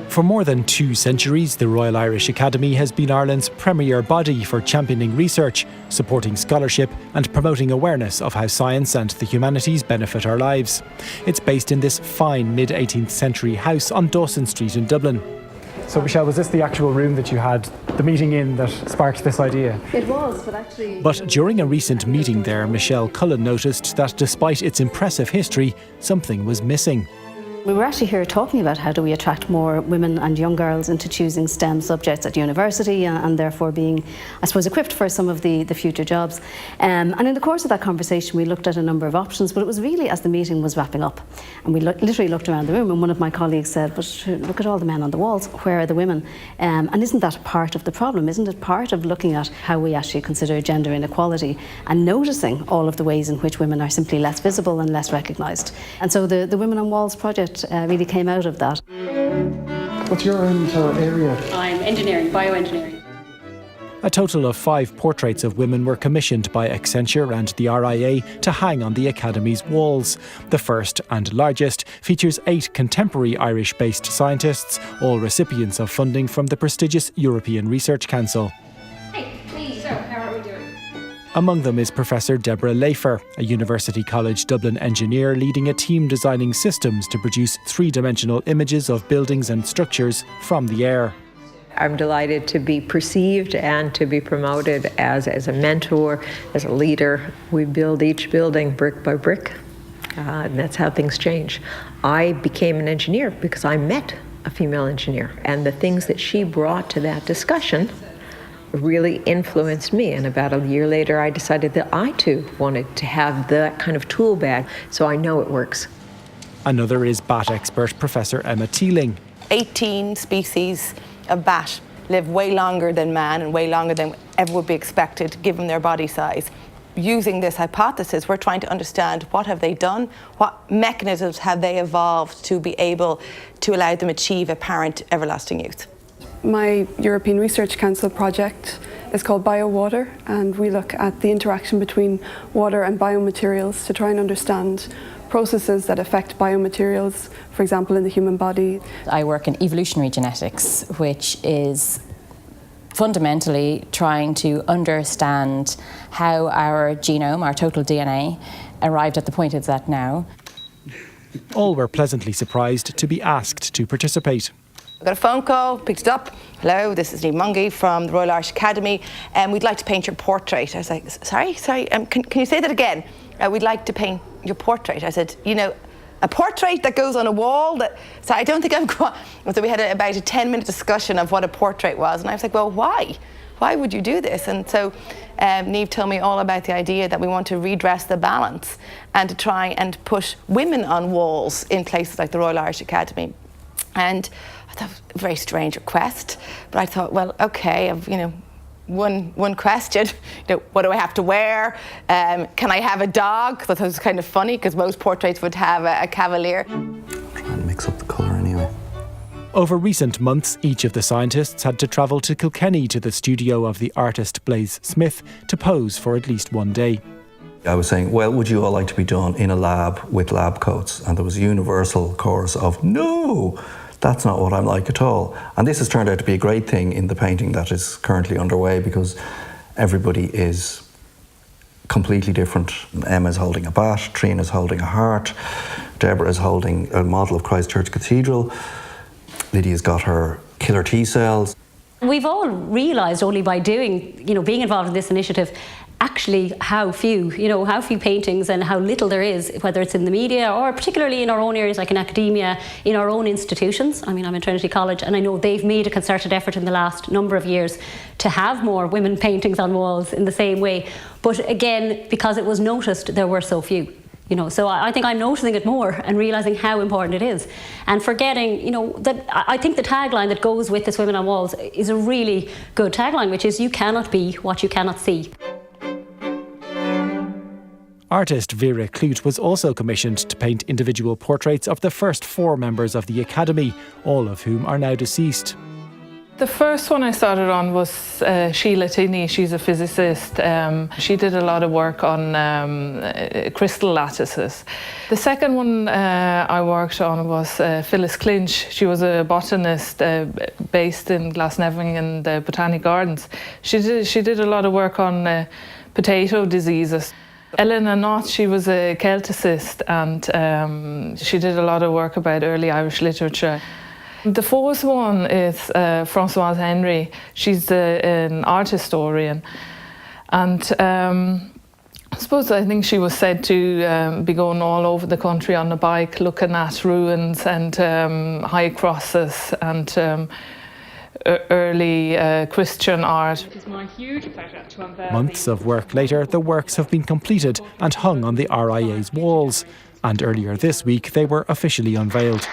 For more than 2 centuries, the Royal Irish Academy has been Ireland's premier body for championing research, supporting scholarship and promoting awareness of how science and the humanities benefit our lives. It's based in this fine mid-18th century house on Dawson Street in Dublin. So Michelle, was this the actual room that you had the meeting in that sparked this idea? It was, but actually... But during a recent meeting there, Michelle Cullen noticed that despite its impressive history, something was missing. We were actually here talking about how do we attract more women and young girls into choosing STEM subjects at university and therefore being, I suppose, equipped for some of the future jobs. And in the course of that conversation, we looked at a number of options, but it was really as the meeting was wrapping up. And we literally looked around the room and one of my colleagues said, but look at all the men on the walls, where are the women? And isn't that part of the problem? Isn't it part of looking at how we actually consider gender inequality and noticing all of the ways in which women are simply less visible and less recognised? And so the Women on Walls project really came out of that. What's your area? I'm engineering, bioengineering. A total of 5 portraits of women were commissioned by Accenture and the RIA to hang on the Academy's walls. The first and largest features 8 contemporary Irish-based scientists, all recipients of funding from the prestigious European Research Council. Among them is Professor Deborah Lafer, a University College Dublin engineer leading a team designing systems to produce 3-dimensional images of buildings and structures from the air. I'm delighted to be perceived and to be promoted as a mentor, as a leader. We build each building brick by brick, and that's how things change. I became an engineer because I met a female engineer, and the things that she brought to that discussion really influenced me. And about a year later, I decided that I too wanted to have that kind of tool bag, so I know it works. Another is bat expert Professor Emma Teeling. 18 species of bat live way longer than man and way longer than ever would be expected given their body size. Using this hypothesis, we're trying to understand what have they done, what mechanisms have they evolved to be able to allow them achieve apparent everlasting youth. My European Research Council project is called BioWater, and we look at the interaction between water and biomaterials to try and understand processes that affect biomaterials, for example, in the human body. I work in evolutionary genetics, which is fundamentally trying to understand how our genome, our total DNA, arrived at the point it's at now. All were pleasantly surprised to be asked to participate. I got a phone call, picked it up. Hello, this is Niamh Mungy from the Royal Irish Academy, and we'd like to paint your portrait. I was like, sorry, can you say that again? We'd like to paint your portrait. I said, you know, a portrait that goes on a wall? So I don't think I'm going. So we had about a 10-minute discussion of what a portrait was, and I was like, well, why? Why would you do this? And so Niamh told me all about the idea that we want to redress the balance and to try and put women on walls in places like the Royal Irish Academy. And I thought it was a very strange request, but I thought, well, okay, I've, one question, what do I have to wear? Can I have a dog? I thought it was kind of funny because most portraits would have a cavalier. Try and mix up the colour anyway. Over recent months, each of the scientists had to travel to Kilkenny to the studio of the artist Blaise Smith to pose for at least one day. I was saying, well, would you all like to be done in a lab with lab coats? And there was a universal chorus of, no, that's not what I'm like at all. And this has turned out to be a great thing in the painting that is currently underway because everybody is completely different. Emma's holding a bat, Trina's holding a heart, Deborah's holding a model of Christchurch Cathedral, Lydia's got her killer T-cells. We've all realised only by doing, being involved in this initiative, actually how few paintings and how little there is, whether it's in the media or particularly in our own areas like in academia, in our own institutions. I mean, I'm in Trinity College and I know they've made a concerted effort in the last number of years to have more women paintings on walls in the same way. But again, because it was noticed, there were so few. So I think I'm noticing it more and realising how important it is. And forgetting, that I think the tagline that goes with this Women on Walls is a really good tagline, which is you cannot be what you cannot see. Artist Vera Clute was also commissioned to paint individual portraits of the first 4 members of the Academy, all of whom are now deceased. The first one I started on was Sheila Tinney. She's a physicist. She did a lot of work on crystal lattices. The second one I worked on was Phyllis Clinch. She was a botanist based in Glasnevin in the Botanic Gardens. She did a lot of work on potato diseases. Elena Knott, she was a Celticist, and she did a lot of work about early Irish literature. The fourth one is Françoise Henry. She's an art historian, and I think she was said to be going all over the country on a bike, looking at ruins and high crosses and early Christian art. It is my huge pleasure to unveil. Months of work later, the works have been completed and hung on the RIA's walls. And earlier this week, they were officially unveiled.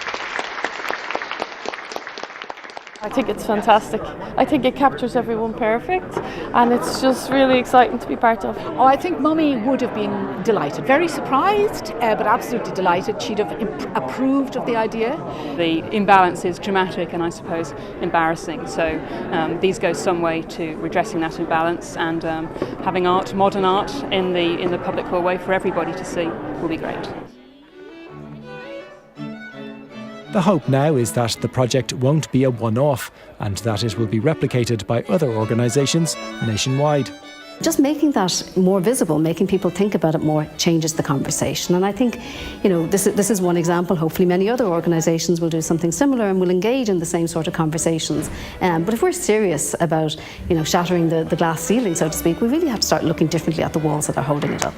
I think it's fantastic. I think it captures everyone perfect, and it's just really exciting to be part of. Oh, I think Mummy would have been delighted. Very surprised, but absolutely delighted. She'd have approved of the idea. The imbalance is dramatic and I suppose embarrassing. So these go some way to redressing that imbalance, and having art, modern art, in the public hallway for everybody to see will be great. The hope now is that the project won't be a one-off and that it will be replicated by other organisations nationwide. Just making that more visible, making people think about it more, changes the conversation. And I think, this is one example. Hopefully many other organisations will do something similar and will engage in the same sort of conversations. But if we're serious about, shattering the glass ceiling, so to speak, we really have to start looking differently at the walls that are holding it up.